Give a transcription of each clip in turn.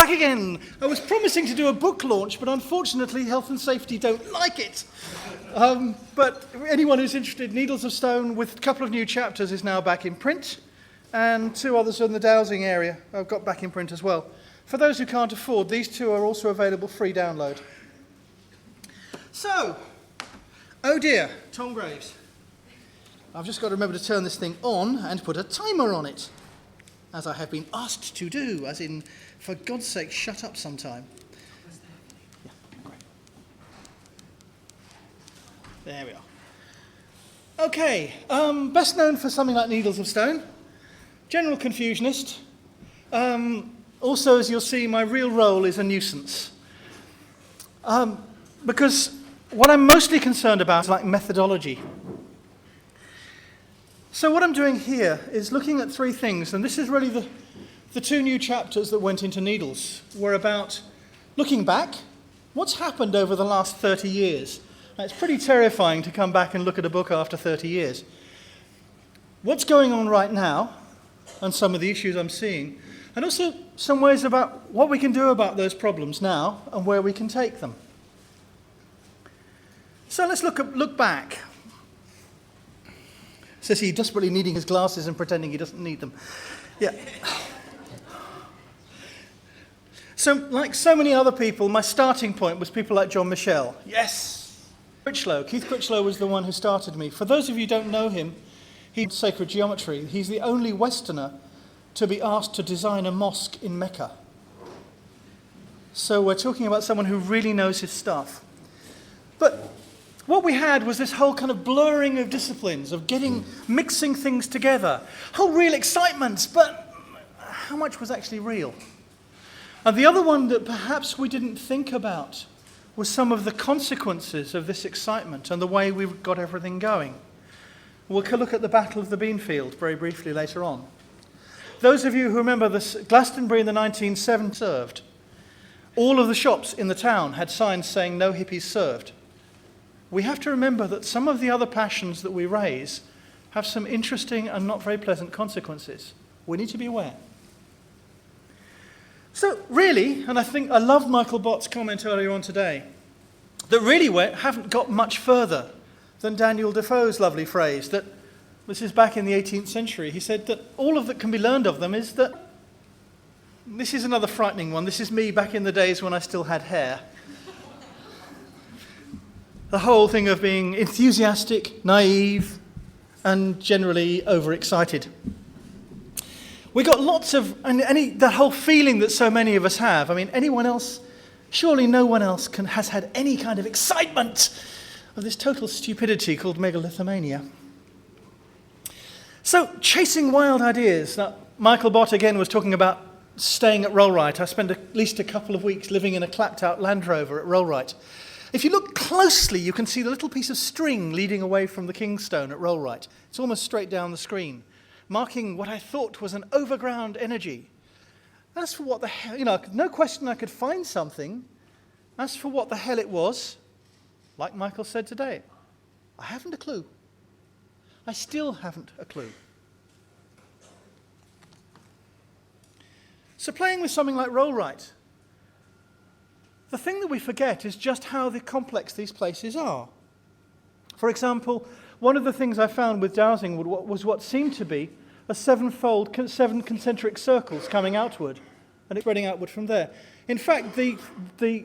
Back again. I was promising to do a book launch, but unfortunately health and safety don't like it. But anyone who's interested, Needles of Stone with a couple of new chapters is now back in print, and 2 others in the dowsing area I've got back in print as well. For those who can't afford, these 2 are also available free download. So, oh dear, Tom Graves. I've just got to remember to turn this thing on and put a timer on it, as I have been asked to do, as in, for God's sake, shut up sometime. Yeah, great. There we are. Okay, best known for something like Needles of Stone, general confusionist. Also, as you'll see, my real role is a nuisance. Because what I'm mostly concerned about is like methodology. So what I'm doing here is looking at 3 things, and this is really the 2 new chapters that went into Needles were about looking back, what's happened over the last 30 years. Now, it's pretty terrifying to come back and look at a book after 30 years. What's going on right now, and some of the issues I'm seeing, and also some ways about what we can do about those problems now and where we can take them. So let's look back. Says he desperately needing his glasses and pretending he doesn't need them. Yeah. So, like so many other people, my starting point was people like John Michell. Yes! Keith Critchlow was the one who started me. For those of you who don't know him, he's sacred geometry. He's the only Westerner to be asked to design a mosque in Mecca. So we're talking about someone who really knows his stuff. But what we had was this whole kind of blurring of disciplines, of mixing things together. Whole real excitement, but how much was actually real? And the other one that perhaps we didn't think about was some of the consequences of this excitement and the way we got everything going. We'll look at the Battle of the Beanfield very briefly later on. Those of you who remember this, Glastonbury in the 1970s served. All of the shops in the town had signs saying no hippies served. We have to remember that some of the other passions that we raise have some interesting and not very pleasant consequences. We need to be aware. So really, and I think I loved Michael Bott's comment earlier on today, that really we haven't got much further than Daniel Defoe's lovely phrase that, this is back in the 18th century, he said that all of that can be learned of them is that, this is another frightening one, this is me back in the days when I still had hair. The whole thing of being enthusiastic, naive, and generally overexcited. We got lots of, that whole feeling that so many of us have. I mean, anyone else, surely no one else has had any kind of excitement of this total stupidity called megalithomania. So, chasing wild ideas. Now, Michael Bott again was talking about staying at Rollright. I spent at least a couple of weeks living in a clapped-out Land Rover at Rollright. If you look closely, you can see the little piece of string leading away from the Kingstone at Rollright. It's almost straight down the screen, marking what I thought was an overground energy. As for what the hell, no question I could find something. As for what the hell it was, like Michael said today, I haven't a clue. I still haven't a clue. So playing with something like Rollright, the thing that we forget is just how complex these places are. For example, one of the things I found with dowsing was what seemed to be a 7 concentric circles coming outward, and it's spreading outward from there. In fact,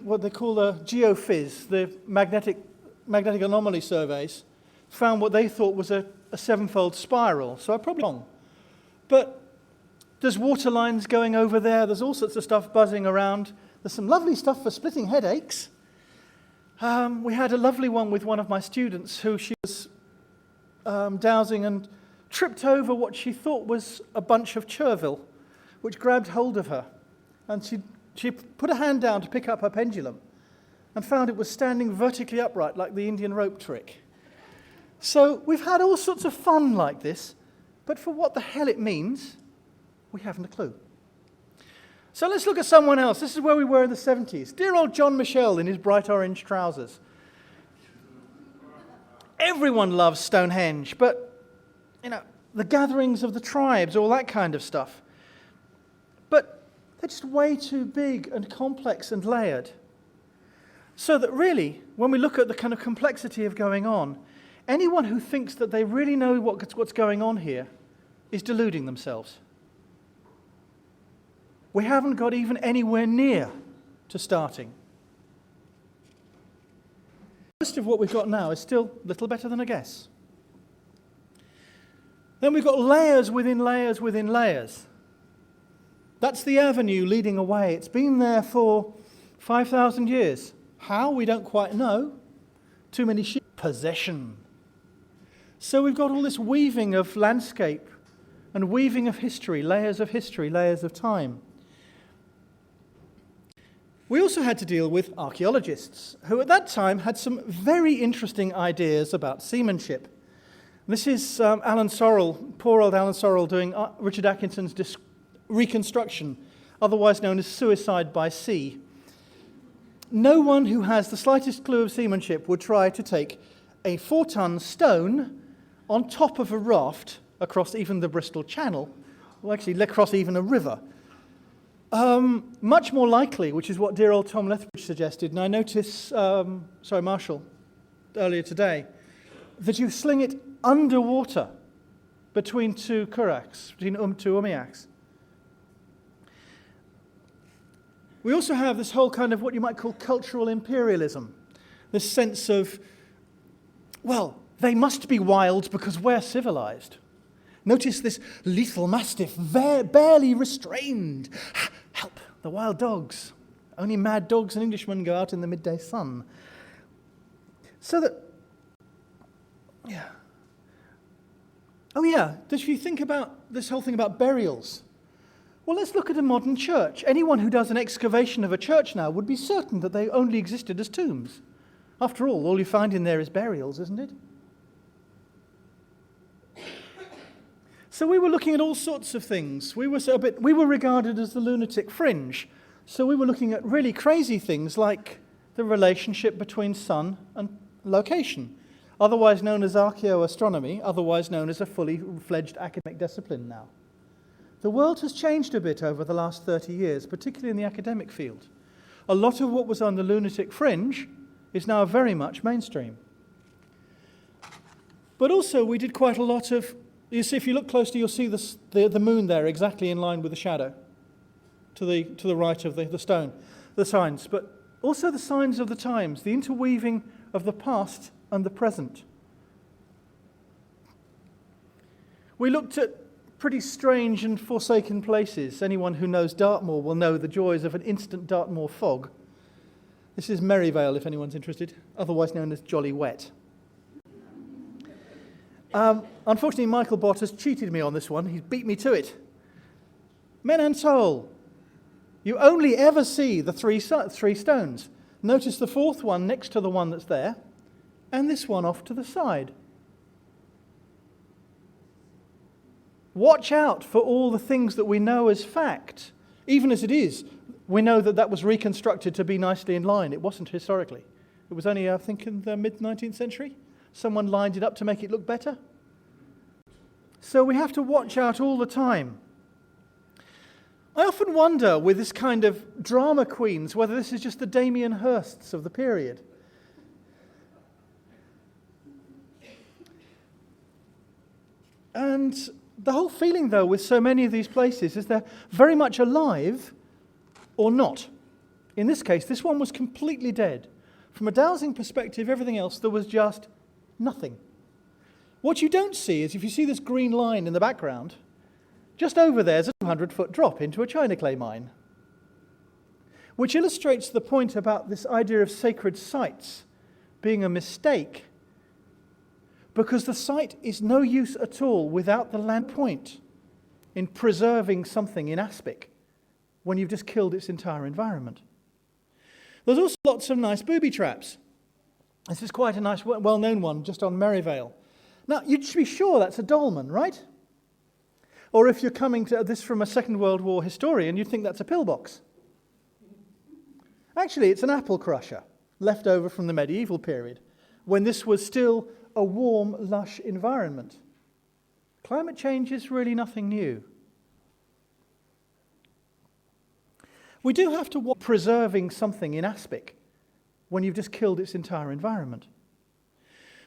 what they call the geophys, the magnetic anomaly surveys, found what they thought was a 7-fold spiral. So I'm probably wrong. But there's water lines going over there. There's all sorts of stuff buzzing around. There's some lovely stuff for splitting headaches. We had a lovely one with one of my students who she was dowsing and tripped over what she thought was a bunch of chervil, which grabbed hold of her. And she put a hand down to pick up her pendulum and found it was standing vertically upright like the Indian rope trick. So we've had all sorts of fun like this, but for what the hell it means, we haven't a clue. So let's look at someone else. This is where we were in the 70s. Dear old John Michell in his bright orange trousers. Everyone loves Stonehenge, but, the gatherings of the tribes, all that kind of stuff. But They're just way too big and complex and layered. So that really, when we look at the kind of complexity of going on, anyone who thinks that they really know what's going on here is deluding themselves. We haven't got even anywhere near to starting. Most of what we've got now is still a little better than a guess. Then we've got layers within layers within layers. That's the avenue leading away. It's been there for 5,000 years. How? We don't quite know. Too many sheep. Possession. So we've got all this weaving of landscape and weaving of history, layers of time. We also had to deal with archaeologists, who at that time had some very interesting ideas about seamanship. This is Alan Sorrell, poor old Alan Sorrell, doing Richard Atkinson's reconstruction, otherwise known as suicide by sea. No one who has the slightest clue of seamanship would try to take a 4-ton stone on top of a raft across even the Bristol Channel, or actually across even a river. Much more likely, which is what dear old Tom Lethbridge suggested, and I notice, Marshall, earlier today, that you sling it underwater between two curraghs, between two umiaks. We also have this whole kind of what you might call cultural imperialism, this sense of, well, they must be wild because we're civilized. Notice this lethal mastiff, barely restrained. Help, the wild dogs. Only mad dogs and Englishmen go out in the midday sun. So that, yeah. Oh yeah, if you think about this whole thing about burials, well, let's look at a modern church. Anyone who does an excavation of a church now would be certain that they only existed as tombs. After all you find in there is burials, isn't it? So we were looking at all sorts of things. We were regarded as the lunatic fringe. So we were looking at really crazy things like the relationship between sun and location, otherwise known as archaeoastronomy, otherwise known as a fully fledged academic discipline now. The world has changed a bit over the last 30 years, particularly in the academic field. A lot of what was on the lunatic fringe is now very much mainstream. But also we did quite a lot of, you see, if you look closely, you'll see the moon there exactly in line with the shadow to the right of the stone, the signs. But also the signs of the times, the interweaving of the past and the present. We looked at pretty strange and forsaken places. Anyone who knows Dartmoor will know the joys of an instant Dartmoor fog. This is Merivale, if anyone's interested, otherwise known as Jolly Wet. Unfortunately, Michael Bott has cheated me on this one. He's beat me to it. Menantol. You only ever see the three stones. Notice the fourth one next to the one that's there, and this one off to the side. Watch out for all the things that we know as fact. Even as it is, we know that that was reconstructed to be nicely in line. It wasn't historically. It was only, I think, in the mid-19th century. Someone lined it up to make it look better. So we have to watch out all the time. I often wonder with this kind of drama queens whether this is just the Damien Hirsts of the period. And the whole feeling, though, with so many of these places is they're very much alive or not. In this case, this one was completely dead. From a dowsing perspective, everything else, there was just nothing. What you don't see is, if you see this green line in the background, just over there is a 200-foot drop into a china clay mine, which illustrates the point about this idea of sacred sites being a mistake, because the site is no use at all without the land point in preserving something in aspic when you've just killed its entire environment. There's also lots of nice booby traps. This is quite a nice, well-known one just on Merivale. Now, you'd be sure that's a dolmen, right? Or if you're coming to this from a Second World War historian, you'd think that's a pillbox. Actually, it's an apple crusher, left over from the medieval period, when this was still a warm, lush environment. Climate change is really nothing new. We do have to watch preserving something in aspic when you've just killed its entire environment.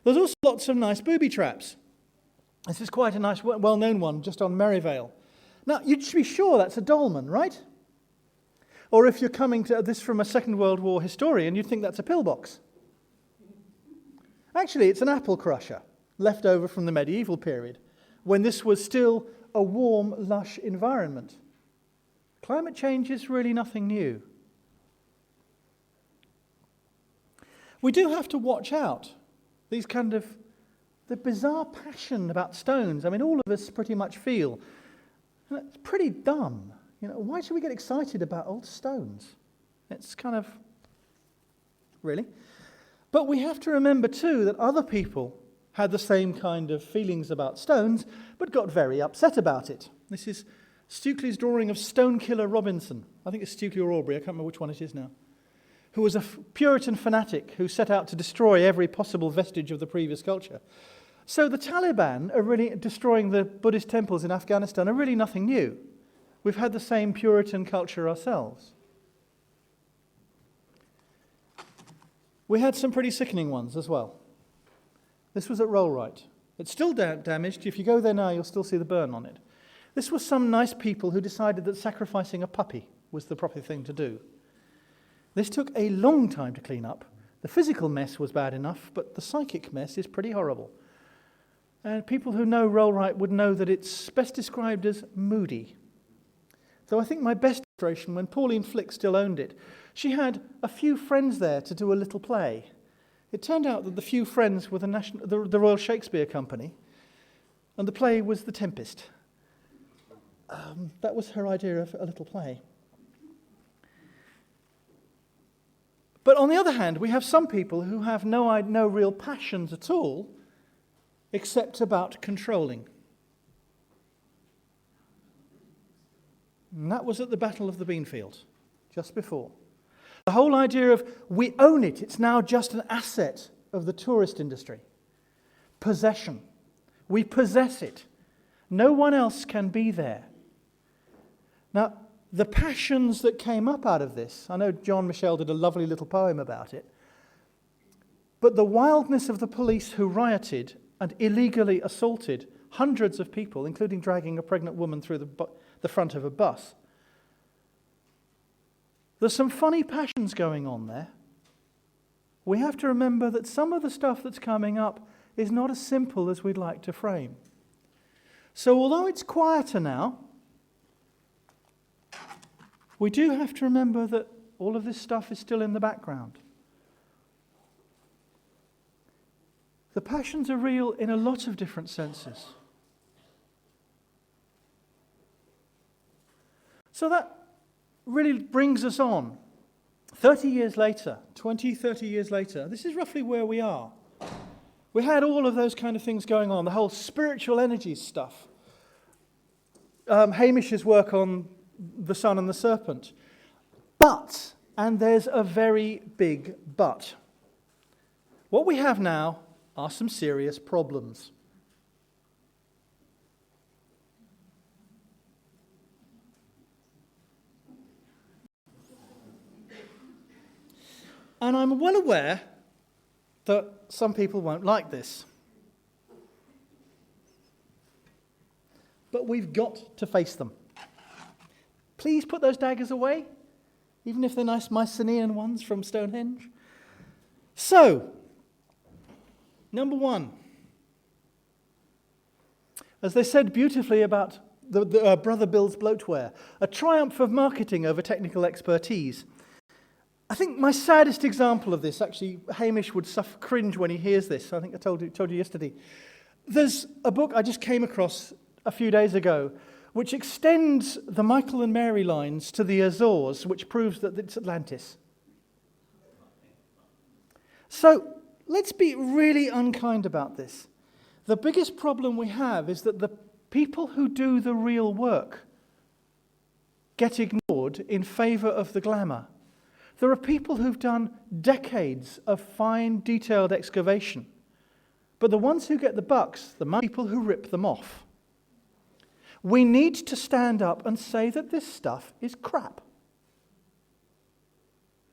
There's also lots of nice booby traps. This is quite a nice, well-known one just on Merivale. Now, you'd be sure that's a dolmen, right? Or if you're coming to this from a Second World War historian, you'd think that's a pillbox. Actually, it's an apple crusher, left over from the medieval period, when this was still a warm, lush environment. Climate change is really nothing new. We do have to watch out. These kind of, the bizarre passion about stones. I mean, all of us pretty much feel, it's pretty dumb. Why should we get excited about old stones? It's kind of, really? But we have to remember too that other people had the same kind of feelings about stones, but got very upset about it. This is Stukely's drawing of Stonekiller Robinson. I think it's Stukely or Aubrey, I can't remember which one it is now. Who was a Puritan fanatic who set out to destroy every possible vestige of the previous culture. So the Taliban are really destroying the Buddhist temples in Afghanistan are really nothing new. We've had the same Puritan culture ourselves. We had some pretty sickening ones as well. This was at Rollright. It's still damaged. If you go there now, you'll still see the burn on it. This was some nice people who decided that sacrificing a puppy was the proper thing to do. This took a long time to clean up. The physical mess was bad enough, but the psychic mess is pretty horrible. And people who know Rollright would know that it's best described as moody. Though I think my best illustration, when Pauline Flick still owned it, she had a few friends there to do a little play. It turned out that the few friends were the Royal Shakespeare Company, and the play was The Tempest. That was her idea of a little play. But on the other hand, we have some people who have no real passions at all, except about controlling. And that was at the Battle of the Beanfield, just before. The whole idea of we own it, it's now just an asset of the tourist industry. Possession. We possess it. No one else can be there. Now, the passions that came up out of this, I know John Michel did a lovely little poem about it, but the wildness of the police who rioted and illegally assaulted hundreds of people, including dragging a pregnant woman through the front of a bus. There's some funny passions going on there. We have to remember that some of the stuff that's coming up is not as simple as we'd like to frame. So although it's quieter now, we do have to remember that all of this stuff is still in the background. The passions are real in a lot of different senses. So that really brings us on. 30 years later, 30 years later, this is roughly where we are. We had all of those kind of things going on, the whole spiritual energies stuff. Hamish's work on the sun and the serpent. But, and there's a very big but, what we have now are some serious problems. And I'm well aware that some people won't like this. But we've got to face them. Please put those daggers away, even if they're nice Mycenaean ones from Stonehenge. So, number one, as they said beautifully about the Brother Bill's bloatware, a triumph of marketing over technical expertise. I think my saddest example of this, actually, Hamish would cringe when he hears this. I think I told you yesterday. There's a book I just came across a few days ago, which extends the Michael and Mary lines to the Azores, which proves that it's Atlantis. So let's be really unkind about this. The biggest problem we have is that the people who do the real work get ignored in favour of the glamour. There are people who've done decades of fine, detailed excavation, but the ones who get the bucks, the people who rip them off. We need to stand up and say that this stuff is crap.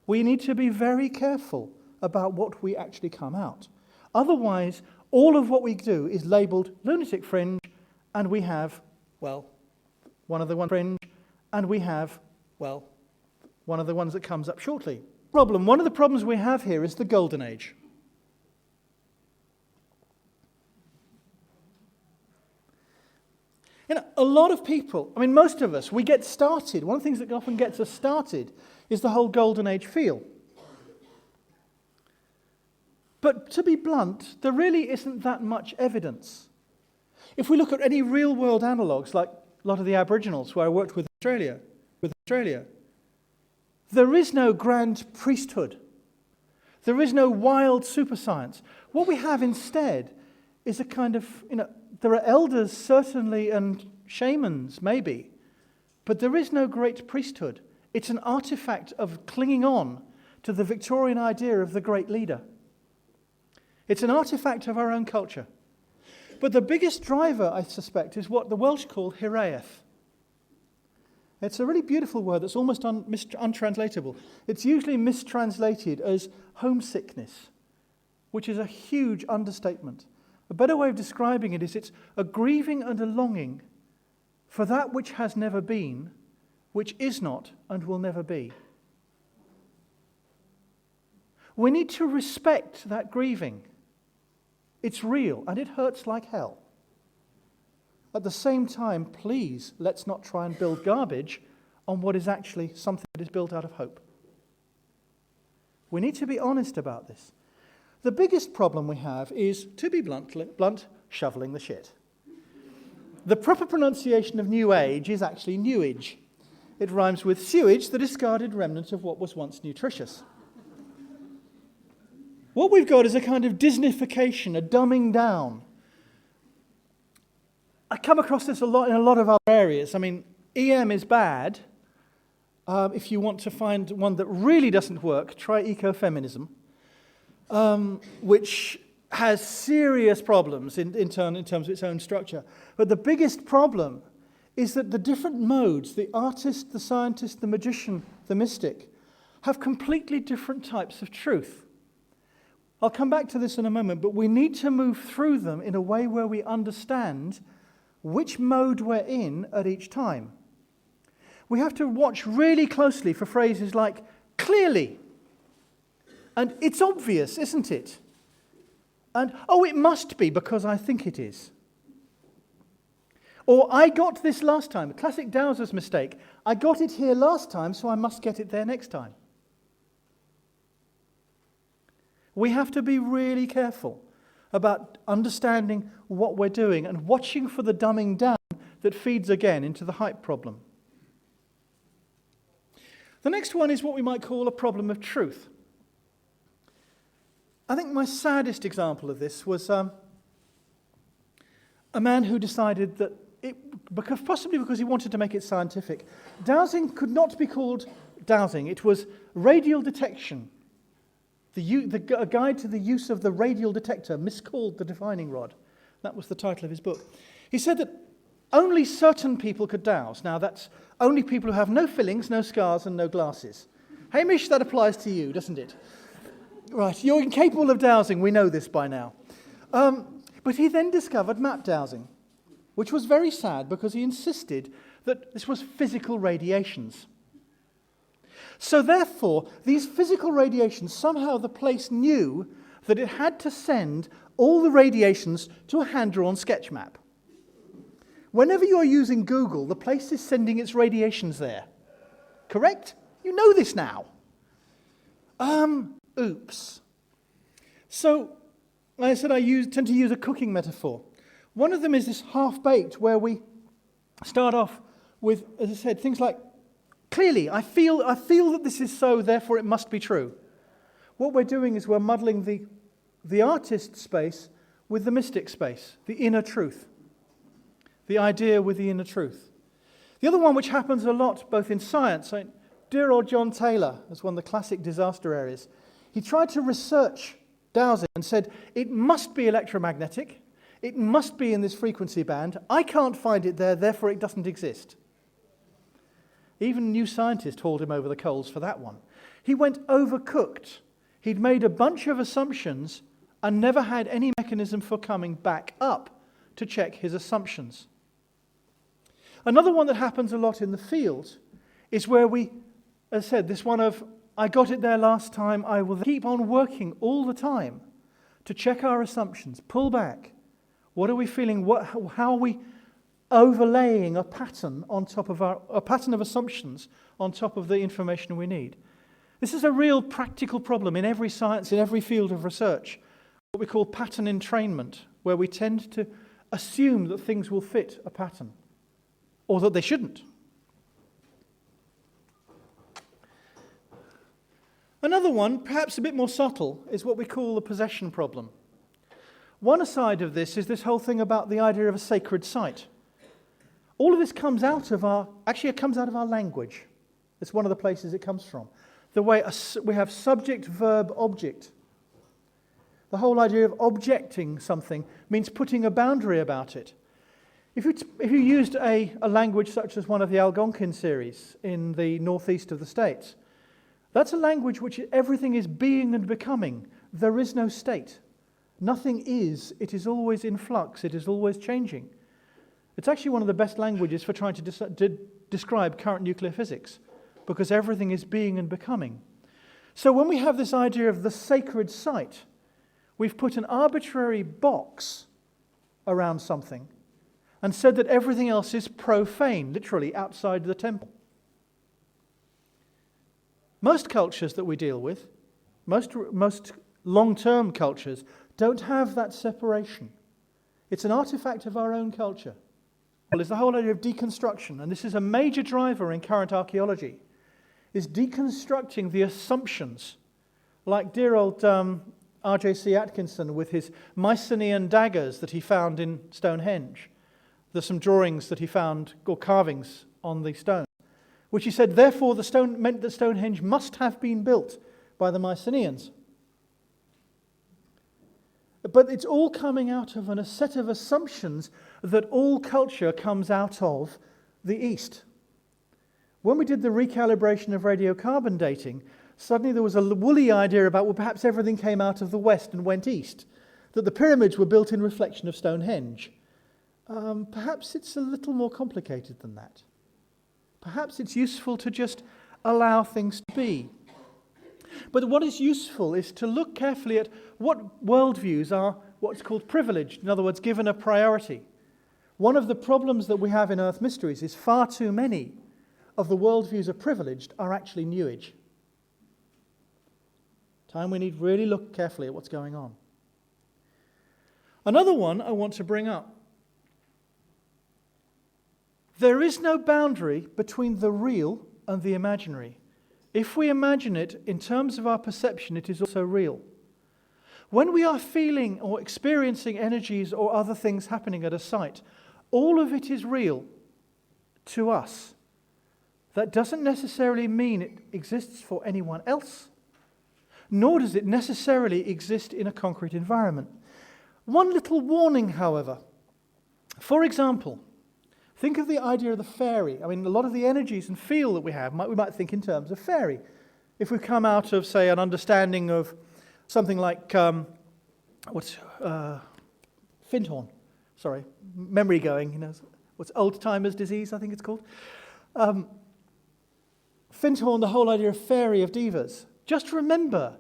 We need to be very careful about what we actually come out. Otherwise, all of what we do is labelled lunatic fringe, and we have, well, one of the one fringe, and we have, well, one of the ones that comes up shortly. One of the problems we have here is the golden age. You know, a lot of people, I mean, most of us, we get started. One of the things that often gets us started is the whole golden age feel. But to be blunt, there really isn't that much evidence. If we look at any real-world analogues, like a lot of the Aboriginals who I worked with in Australia, there is no grand priesthood. There is no wild super science. What we have instead is a kind of, there are elders certainly and shamans maybe, but there is no great priesthood. It's an artifact of clinging on to the Victorian idea of the great leader. It's an artifact of our own culture. But the biggest driver, I suspect, is what the Welsh call hiraeth. It's a really beautiful word that's almost untranslatable. It's usually mistranslated as homesickness, which is a huge understatement. A better way of describing it is it's a grieving and a longing for that which has never been, which is not and will never be. We need to respect that grieving. It's real and it hurts like hell. At the same time, please, let's not try and build garbage on what is actually something that is built out of hope. We need to be honest about this. The biggest problem we have is, to be blunt, shoveling the shit. The proper pronunciation of New Age is actually newage. It rhymes with sewage, the discarded remnant of what was once nutritious. What we've got is a kind of Disneyfication, a dumbing down. I come across this a lot in a lot of other areas. I mean, EM is bad. If you want to find one that really doesn't work, try ecofeminism, which has serious problems in terms of its own structure. But the biggest problem is that the different modes, the artist, the scientist, the magician, the mystic, have completely different types of truth. I'll come back to this in a moment, but we need to move through them in a way where we understand which mode we're in at each time. We have to watch really closely for phrases like clearly, and it's obvious, isn't it? And, oh, it must be because I think it is. Or, I got this last time, a classic Dowser's mistake. I got it here last time, so I must get it there next time. We have to be really careful about understanding what we're doing and watching for the dumbing down that feeds again into the hype problem. The next one is what we might call a problem of truth. I think my saddest example of this was a man who decided that, possibly because he wanted to make it scientific, dowsing could not be called dowsing. It was radial detection. A guide to the use of the radial detector, miscalled the defining rod. That was the title of his book. He said that only certain people could dowse. Now, that's only people who have no fillings, no scars, and no glasses. Hamish, that applies to you, doesn't it? Right, you're incapable of dowsing. We know this by now. But he then discovered map dowsing, which was very sad because he insisted that this was physical radiations. So therefore, these physical radiations, somehow the place knew that it had to send all the radiations to a hand-drawn sketch map. Whenever you're using Google, the place is sending its radiations there. Correct? You know this now. Oops. So, like I said, I tend to use a cooking metaphor. One of them is this half-baked, where we start off with, as I said, things like, clearly, I feel that this is so, therefore it must be true. What we're doing is we're muddling the artist space with the mystic space, the inner truth. The idea with the inner truth. The other one which happens a lot, both in science, dear old John Taylor, as one of the classic disaster areas, he tried to research dowsing and said, it must be electromagnetic, it must be in this frequency band, I can't find it there, therefore it doesn't exist. Even New Scientist hauled him over the coals for that one. He went overcooked. He'd made a bunch of assumptions and never had any mechanism for coming back up to check his assumptions. Another one that happens a lot in the field is where we, as I said, this one of, I got it there last time, I will keep on working all the time to check our assumptions, pull back. What are we feeling? How are we overlaying a pattern on top of a pattern of assumptions on top of the information we need? This is a real practical problem in every science, in every field of research, what we call pattern entrainment, where we tend to assume that things will fit a pattern, or that they shouldn't. Another one, perhaps a bit more subtle, is what we call the possession problem. One side of this is this whole thing about the idea of a sacred site. All of this comes out of our language. It's one of the places it comes from. The way we have subject, verb, object. The whole idea of objecting something means putting a boundary about it. If you used a language such as one of the Algonquin series in the northeast of the States, that's a language which everything is being and becoming. There is no state. Nothing is. It is always in flux. It is always changing. It's actually one of the best languages for trying to describe current nuclear physics, because everything is being and becoming. So when we have this idea of the sacred site, we've put an arbitrary box around something and said that everything else is profane, literally outside the temple. Most cultures that we deal with, most long-term cultures, don't have that separation. It's an artifact of our own culture. Well, it's the whole idea of deconstruction, and this is a major driver in current archaeology, is deconstructing the assumptions, like dear old R.J.C. Atkinson with his Mycenaean daggers that he found in Stonehenge. There's some drawings that he found, or carvings on the stone, which he said, therefore, the stone meant that Stonehenge must have been built by the Mycenaeans. But it's all coming out of a set of assumptions that all culture comes out of the East. When we did the recalibration of radiocarbon dating, suddenly there was a woolly idea about, well, perhaps everything came out of the West and went east, that the pyramids were built in reflection of Stonehenge. Perhaps it's a little more complicated than that. Perhaps it's useful to just allow things to be. But what is useful is to look carefully at what worldviews are what's called privileged, in other words, given a priority. One of the problems that we have in Earth Mysteries is far too many of the worldviews are privileged are actually New Age. Time we need really look carefully at what's going on. Another one I want to bring up. There is no boundary between the real and the imaginary. If we imagine it in terms of our perception, it is also real. When we are feeling or experiencing energies or other things happening at a site, all of it is real to us. That doesn't necessarily mean it exists for anyone else, nor does it necessarily exist in a concrete environment. One little warning, however. For example, think of the idea of the fairy. I mean, a lot of the energies and feel that we have, we might think in terms of fairy. If we come out of, say, an understanding of something like, Findhorn. Sorry, memory going, what's old-timers disease, I think it's called. Findhorn, the whole idea of fairy, of divas. Just remember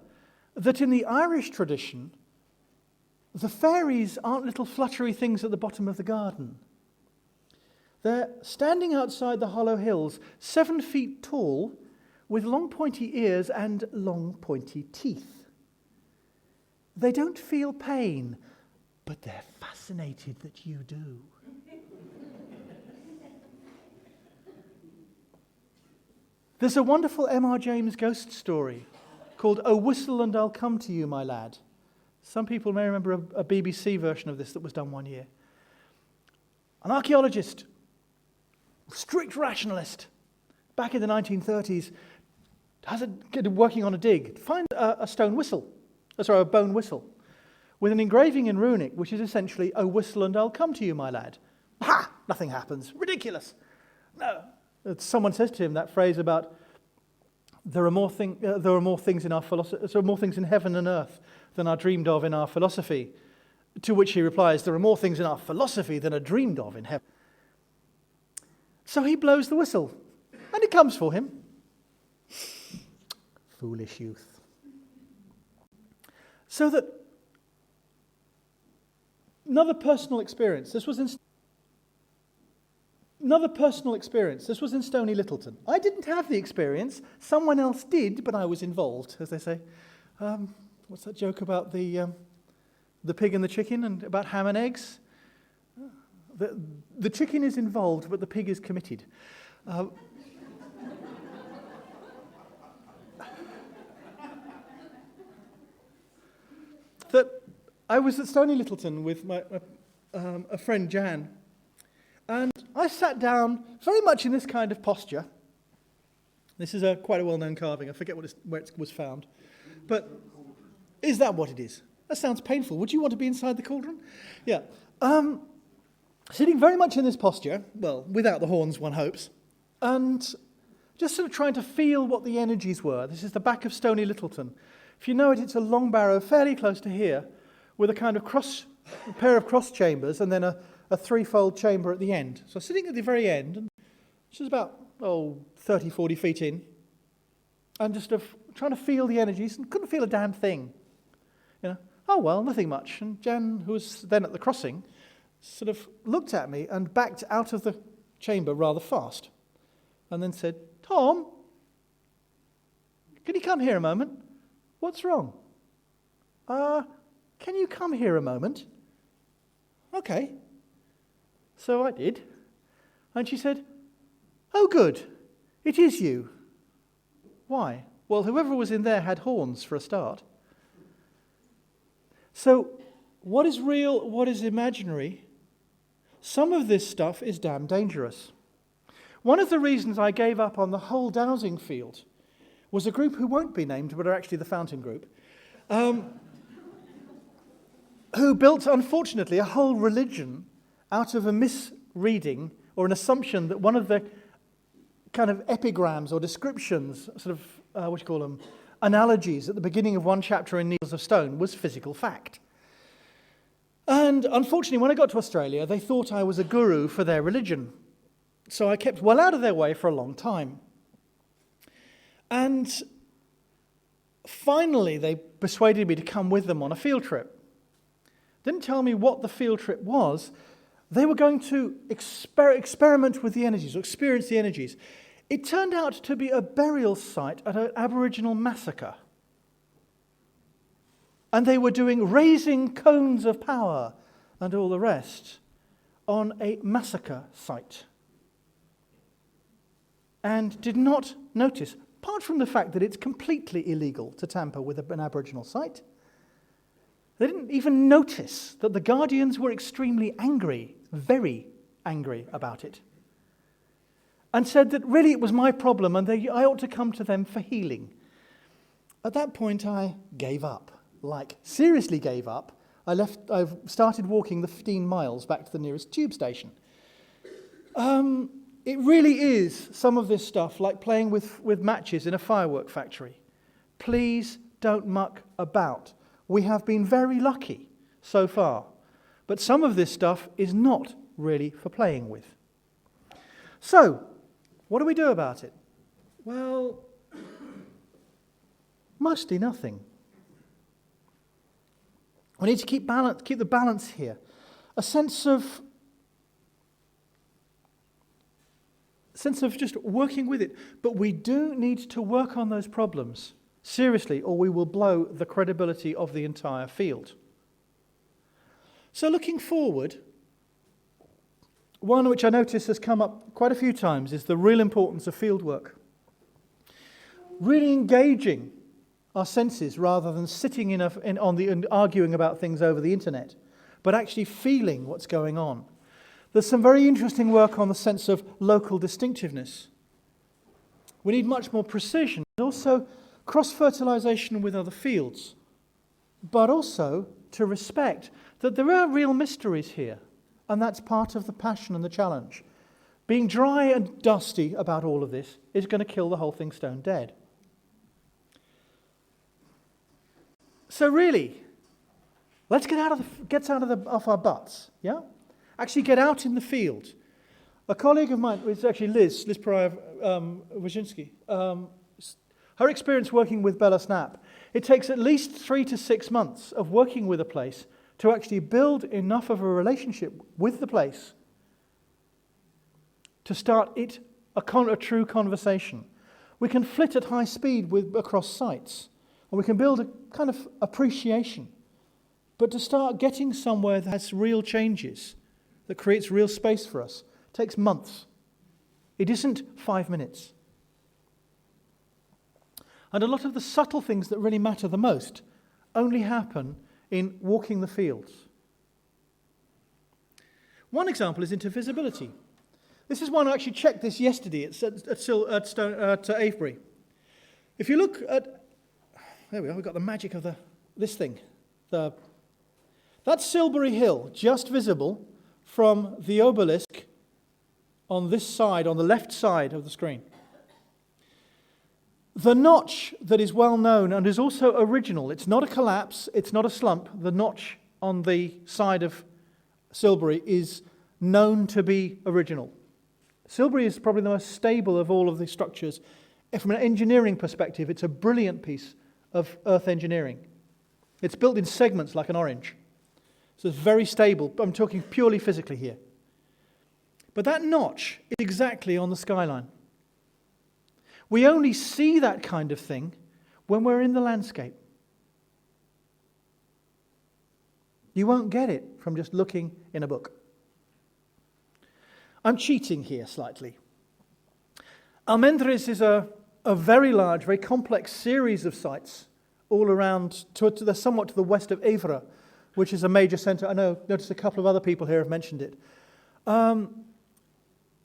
that in the Irish tradition, the fairies aren't little fluttery things at the bottom of the garden. They're standing outside the hollow hills, 7 feet tall, with long pointy ears and long pointy teeth. They don't feel pain, but they're fascinated that you do. There's a wonderful M.R. James ghost story called "Oh Whistle and I'll Come to You, My Lad." Some people may remember a BBC version of this that was done one year. An archaeologist, strict rationalist, back in the 1930s, working on a dig, finds a bone whistle, with an engraving in runic, which is essentially, "Oh, whistle and I'll come to you, my lad." Ha! Nothing happens. Ridiculous. No. Someone says to him that phrase about there are more things in our philosophy. There are more things in heaven and earth than are dreamed of in our philosophy. To which he replies, there are more things in our philosophy than are dreamed of in heaven. So he blows the whistle, and it comes for him. Foolish youth. So that another personal experience. This was in Stony Littleton. I didn't have the experience. Someone else did, but I was involved, as they say. What's that joke about the pig and the chicken, and about ham and eggs? The chicken is involved, but the pig is committed. That I was at Stony Littleton with a friend, Jan, and I sat down very much in this kind of posture. This is quite a well-known carving. I forget where it was found. But is that what it is? That sounds painful. Would you want to be inside the cauldron? Yeah. Sitting very much in this posture, well, without the horns, one hopes, and just sort of trying to feel what the energies were. This is the back of Stony Littleton. If you know it, it's a long barrow fairly close to here, with a kind of a pair of cross chambers, and then a threefold chamber at the end. So sitting at the very end, and which is about 30, 40 feet in, and just trying to feel the energies, and couldn't feel a damn thing. Oh well, nothing much. And Jan, who was then at the crossing, sort of looked at me and backed out of the chamber rather fast, and then said, "Tom, can you come here a moment? What's wrong?" Can you come here a moment? Okay. So I did. And she said, "Oh, good. It is you." Why? Well, whoever was in there had horns for a start. So, what is real, what is imaginary? Some of this stuff is damn dangerous. One of the reasons I gave up on the whole dowsing field was a group who won't be named, but are actually the Fountain Group, who built, unfortunately, a whole religion out of a misreading or an assumption that one of the kind of epigrams or descriptions, sort of, analogies at the beginning of one chapter in Needles of Stone was physical fact. And unfortunately, when I got to Australia, they thought I was a guru for their religion. So I kept well out of their way for a long time. And finally, they persuaded me to come with them on a field trip. Didn't tell me what the field trip was. They were going to experiment with the energies, or experience the energies. It turned out to be a burial site at an Aboriginal massacre. And they were doing raising cones of power and all the rest on a massacre site. And did not notice, apart from the fact that it's completely illegal to tamper with an Aboriginal site, they didn't even notice that the Guardians were extremely angry, very angry about it, and said that really it was my problem and I ought to come to them for healing. At that point I gave up, seriously gave up. I started walking the 15 miles back to the nearest tube station. It really is some of this stuff like playing with matches in a firework factory. Please don't muck about. We have been very lucky so far, but some of this stuff is not really for playing with. So, what do we do about it? Well, mostly nothing. We need to keep the balance here. A sense of just working with it. But we do need to work on those problems seriously, or we will blow the credibility of the entire field. So looking forward, one which I notice has come up quite a few times is the real importance of field work. Really engaging our senses rather than sitting and arguing about things over the internet, but actually feeling what's going on. There's some very interesting work on the sense of local distinctiveness. We need much more precision, and also cross-fertilization with other fields, but also to respect that there are real mysteries here, and that's part of the passion and the challenge. Being dry and dusty about all of this is going to kill the whole thing stone dead. So really, let's get off our butts, yeah? Actually get out in the field. A colleague of mine, it's actually Liz Pariah-Wyszynski, her experience working with Bella Snap, it takes at least 3 to 6 months of working with a place to actually build enough of a relationship with the place to start a true conversation. We can flit at high speed across sites, and we can build a kind of appreciation. But to start getting somewhere that has real changes, that creates real space for us, takes months. It isn't 5 minutes. And a lot of the subtle things that really matter the most only happen in walking the fields. One example is into visibility. This is one I actually checked this yesterday at Avebury. If you look at, there we are, we've got the magic of this thing. That's Silbury Hill, just visible from the obelisk on this side, on the left side of the screen. The notch that is well known and is also original, it's not a collapse, it's not a slump, the notch on the side of Silbury is known to be original. Silbury is probably the most stable of all of the structures. From an engineering perspective, it's a brilliant piece of earth engineering. It's built in segments like an orange. So it's very stable. I'm talking purely physically here. But that notch is exactly on the skyline. We only see that kind of thing when we're in the landscape. You won't get it from just looking in a book. I'm cheating here slightly. Almendres is a very large, very complex series of sites all around, somewhat to the west of Évora, which is a major centre. I noticed a couple of other people here have mentioned it.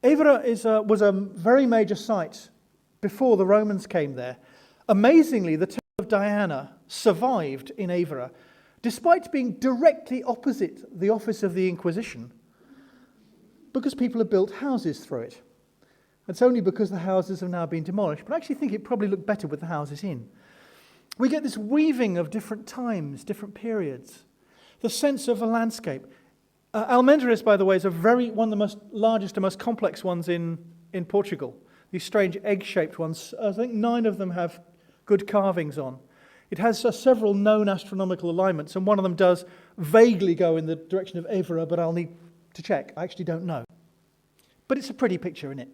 Évora was a very major site before the Romans came there. Amazingly, the Temple of Diana survived in Évora, despite being directly opposite the office of the Inquisition, because people have built houses through it. It's only because the houses have now been demolished, but I actually think it probably looked better with the houses in. We get this weaving of different times, different periods, the sense of a landscape. Almendres, by the way, is one of the largest and most complex ones in Portugal. These strange egg-shaped ones. I think 9 of them have good carvings on. It has several known astronomical alignments, and one of them does vaguely go in the direction of Évora, but I'll need to check. I actually don't know. But it's a pretty picture, isn't it?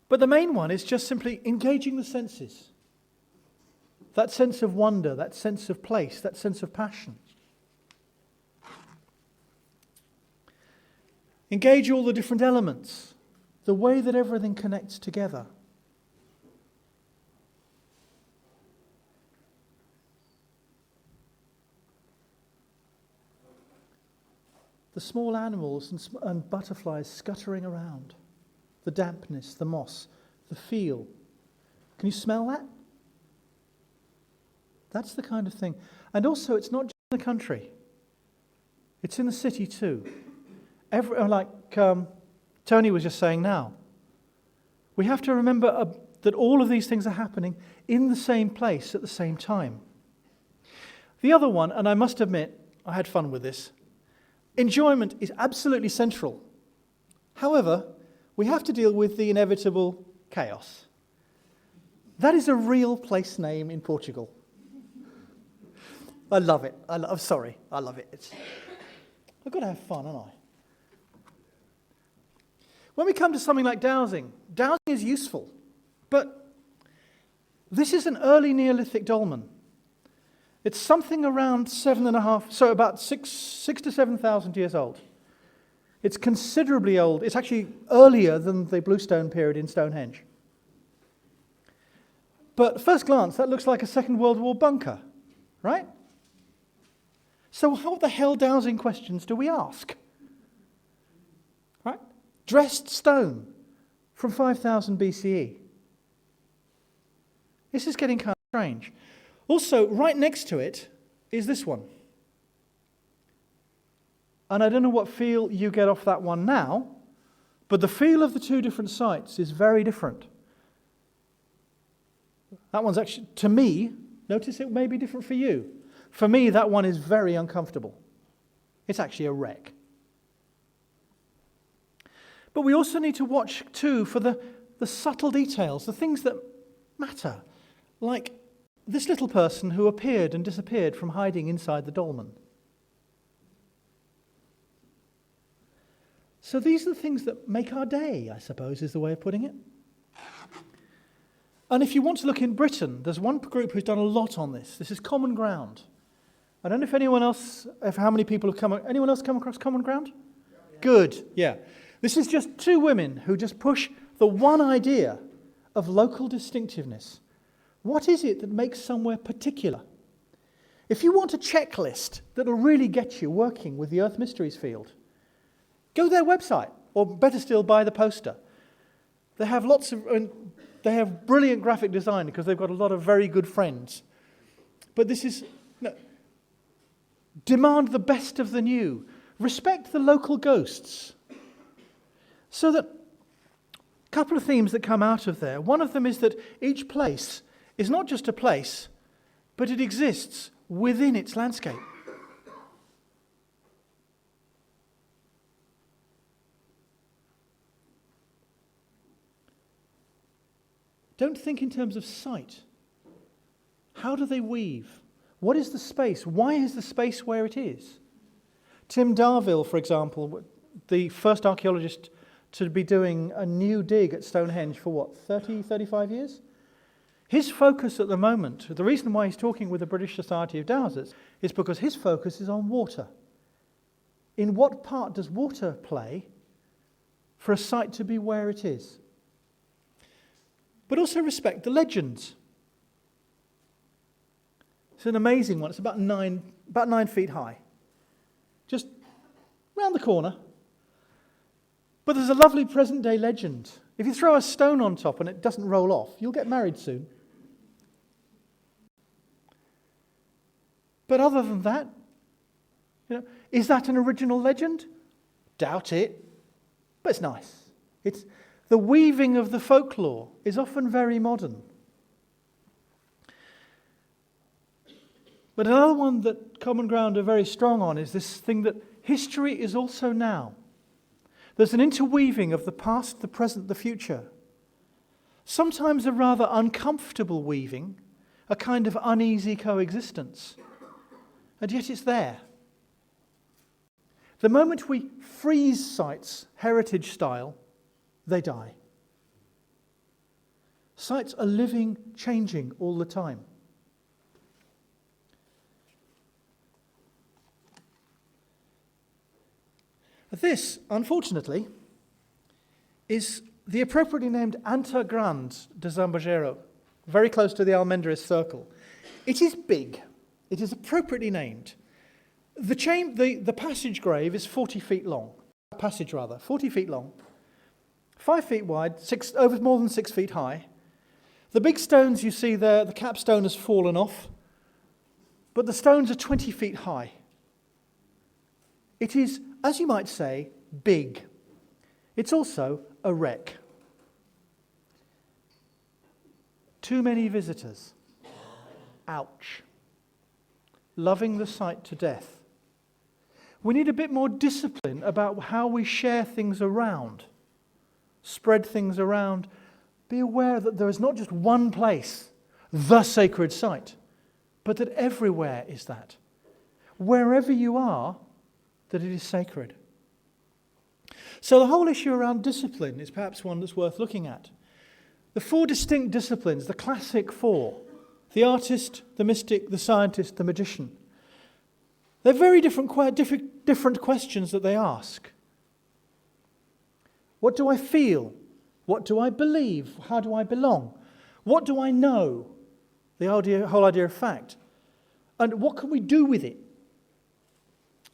But the main one is just simply engaging the senses. That sense of wonder, that sense of place, that sense of passion. Engage all the different elements, the way that everything connects together. The small animals and butterflies scuttering around, the dampness, the moss, the feel. Can you smell that? That's the kind of thing. And also, it's not just in the country. It's in the city too. Tony was just saying now, we have to remember that all of these things are happening in the same place at the same time. The other one, and I must admit, I had fun with this, enjoyment is absolutely central. However, we have to deal with the inevitable chaos. That is a real place name in Portugal. I love it. I'm sorry, I love it. I've got to have fun, haven't I? When we come to something like dowsing is useful, but this is an early Neolithic dolmen. It's something around about 6 to 7,000 years old. It's considerably old. It's actually earlier than the Bluestone period in Stonehenge. But at first glance, that looks like a Second World War bunker, right? So what the hell dowsing questions do we ask? Right? Dressed stone from 5000 BCE. This is getting kind of strange. Also, right next to it is this one. And I don't know what feel you get off that one now, but the feel of the two different sites is very different. That one's actually, to me, Notice it may be different for you. For me, that one is very uncomfortable. It's actually a wreck. But we also need to watch, too, for the subtle details, the things that matter, like this little person who appeared and disappeared from hiding inside the dolmen. So these are the things that make our day, I suppose, is the way of putting it. And if you want to look in Britain, there's one group who's done a lot on this. This is Common Ground. I don't know if anyone else, how many people have anyone else come across Common Ground? Yeah. Good, yeah. This is just two women who just push the one idea of local distinctiveness. What is it that makes somewhere particular? If you want a checklist that will really get you working with the Earth Mysteries field, go to their website, or better still, buy the poster. They have they have brilliant graphic design because they've got a lot of very good friends. But this is, demand the best of the new. Respect the local ghosts. So that, a couple of themes that come out of there. One of them is that each place is not just a place, but it exists within its landscape. Don't think in terms of sight. How do they weave? What is the space? Why is the space where it is? Tim Darvill, for example, the first archaeologist to be doing a new dig at Stonehenge for 35 years? His focus at the moment, the reason why he's talking with the British Society of Dowsers, is because his focus is on water. In what part does water play for a site to be where it is? But also respect the legends. It's an amazing one. It's about 9 feet high. Just round the corner. But there's a lovely present-day legend. If you throw a stone on top and it doesn't roll off, you'll get married soon. But other than that, is that an original legend? Doubt it. But it's nice. The weaving of the folklore is often very modern. But another one that Common Ground are very strong on is this thing that history is also now. There's an interweaving of the past, the present, the future. Sometimes a rather uncomfortable weaving, a kind of uneasy coexistence. And yet it's there. The moment we freeze sites, heritage style, they die. Sites are living, changing all the time. This, unfortunately, is the appropriately named Anta Grande de Zambojero, very close to the Almendariz Circle. It is big. It is appropriately named. The passage grave is 40 feet long. 40 feet long. 5 feet wide, over more than 6 feet high. The big stones you see there, the capstone has fallen off, but the stones are 20 feet high. It is, as you might say, big. It's also a wreck. Too many visitors. Ouch. Loving the site to death. We need a bit more discipline about how we share things around. Spread things around. Be aware that there is not just one place, the sacred site, but that everywhere is that. Wherever you are, that it is sacred. So the whole issue around discipline is perhaps one that's worth looking at. The 4 distinct disciplines, the classic 4, the artist, the mystic, the scientist, the magician. They're very different questions that they ask. What do I feel? What do I believe? How do I belong? What do I know? The whole idea of fact. And what can we do with it?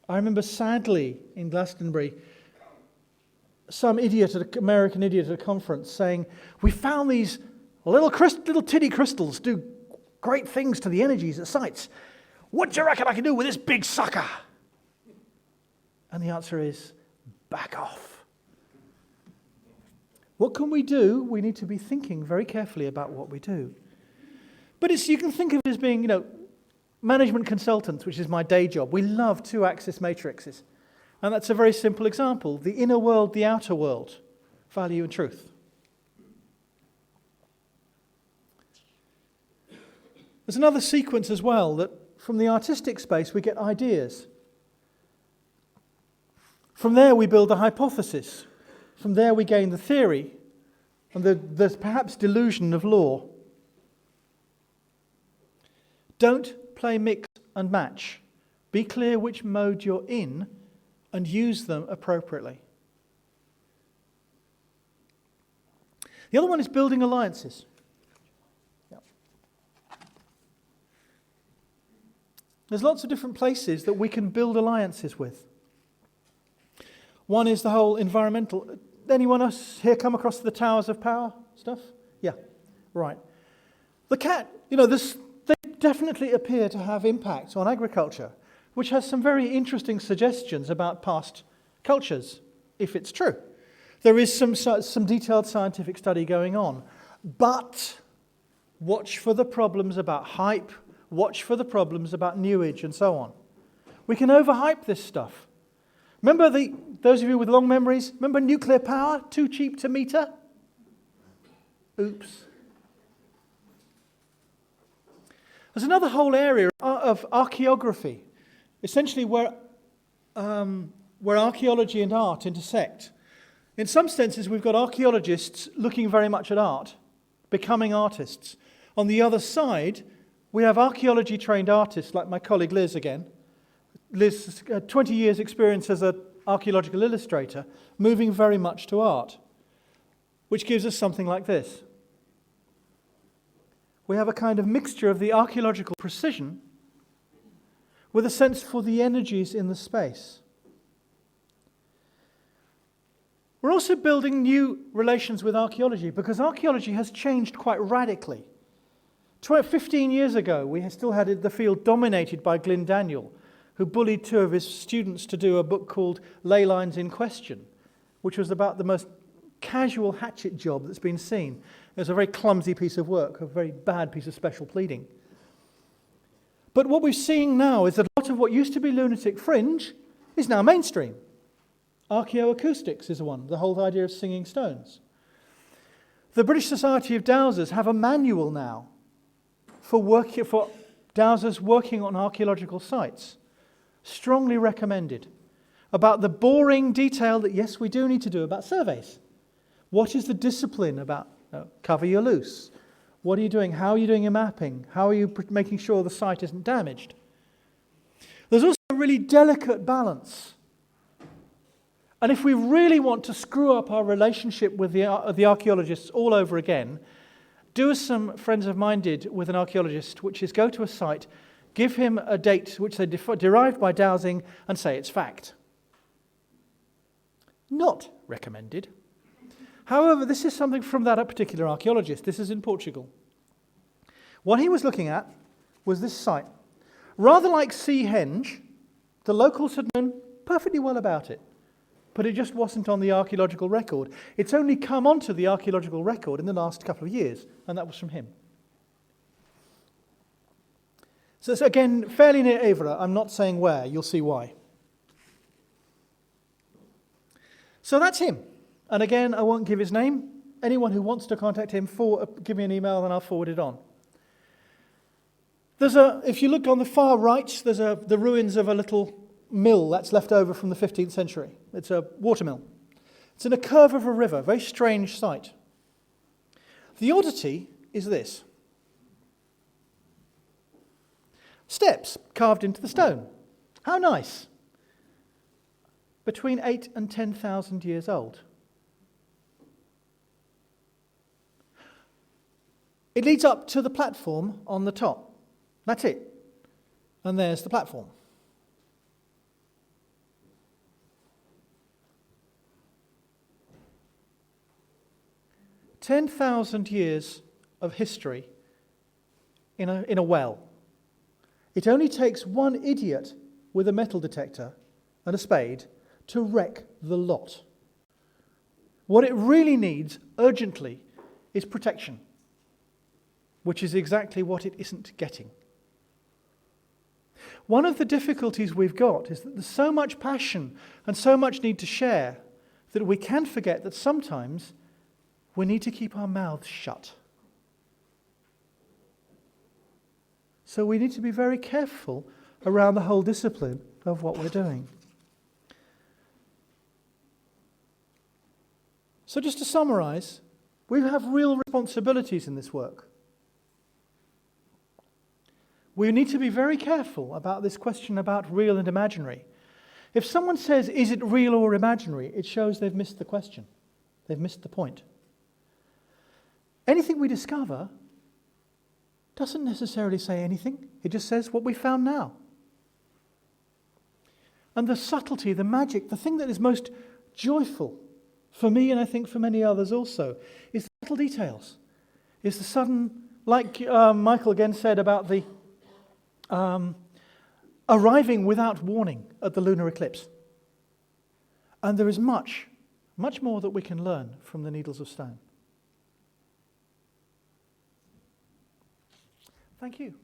I remember sadly in Glastonbury, some American idiot at a conference saying, we found these little titty crystals do great things to the energies at sites. What do you reckon I can do with this big sucker? And the answer is, back off. What can we do? We need to be thinking very carefully about what we do. But you can think of it as being, management consultants, which is my day job. We love two-axis matrices. And that's a very simple example. The inner world, the outer world, value and truth. There's another sequence as well, that from the artistic space we get ideas. From there we build a hypothesis. From there we gain the theory and the perhaps delusion of law. Don't play mix and match. Be clear which mode you're in and use them appropriately. The other one is building alliances. There's lots of different places that we can build alliances with. One is the whole environmental. Anyone else here come across the Towers of Power stuff? Yeah, right. The cat, they definitely appear to have impact on agriculture, which has some very interesting suggestions about past cultures, if it's true. There is some detailed scientific study going on. But watch for the problems about hype, watch for the problems about New Age and so on. We can overhype this stuff. Remember those of you with long memories, remember nuclear power, too cheap to meter? Oops. There's another whole area of archaeography, essentially where archaeology and art intersect. In some senses, we've got archaeologists looking very much at art, becoming artists. On the other side, we have archaeology-trained artists, like my colleague Liz again. Liz has 20 years' experience as an archaeological illustrator, moving very much to art, which gives us something like this. We have a kind of mixture of the archaeological precision with a sense for the energies in the space. We're also building new relations with archaeology because archaeology has changed quite radically. 15 years ago, we still had the field dominated by Glyn Daniel, who bullied two of his students to do a book called Ley Lines in Question, which was about the most casual hatchet job that's been seen. It was a very clumsy piece of work, a very bad piece of special pleading. But what we're seeing now is that a lot of what used to be lunatic fringe is now mainstream. Archaeoacoustics is one, the whole idea of singing stones. The British Society of Dowsers have a manual now for dowsers working on archaeological sites. Strongly recommended. About the boring detail that, yes, we do need to do about surveys. What is the discipline about cover your loose? What are you doing? How are you doing your mapping? How are you making sure the site isn't damaged? There's also a really delicate balance. And if we really want to screw up our relationship with the archaeologists all over again, do as some friends of mine did with an archaeologist, which is go to a site, give him a date which they derived by dowsing, and say it's fact. Not recommended. However, this is something from that particular archaeologist. This is in Portugal. What he was looking at was this site. Rather like Seahenge, the locals had known perfectly well about it, but it just wasn't on the archaeological record. It's only come onto the archaeological record in the last couple of years, and that was from him. So it's, again, fairly near Évora. I'm not saying where. You'll see why. So that's him. And again, I won't give his name. Anyone who wants to contact him, give me an email and I'll forward it on. If you look on the far right, there's the ruins of a little mill that's left over from the 15th century. It's a watermill. It's in a curve of a river, very strange sight. The oddity is this. Steps carved into the stone. How nice. Between 8,000 and 10,000 years old. It leads up to the platform on the top. That's it. And there's the platform. "10,000 years of history in a well. It only takes one idiot with a metal detector and a spade to wreck the lot. What it really needs, urgently, is protection. which is exactly what it isn't getting. One of the difficulties we've got is that there's so much passion and so much need to share that we can forget that sometimes we need to keep our mouths shut. So we need to be very careful around the whole discipline of what we're doing. So just to summarize, we have real responsibilities in this work. We need to be very careful about this question about real and imaginary. If someone says, is it real or imaginary, it shows they've missed the question. They've missed the point. Anything we discover doesn't necessarily say anything. It just says what we found now. And the subtlety, the magic, the thing that is most joyful for me, and I think for many others also, is the little details. Is the sudden, like Michael again said about the arriving without warning at the lunar eclipse. And there is much, much more that we can learn from the needles of stone. Thank you.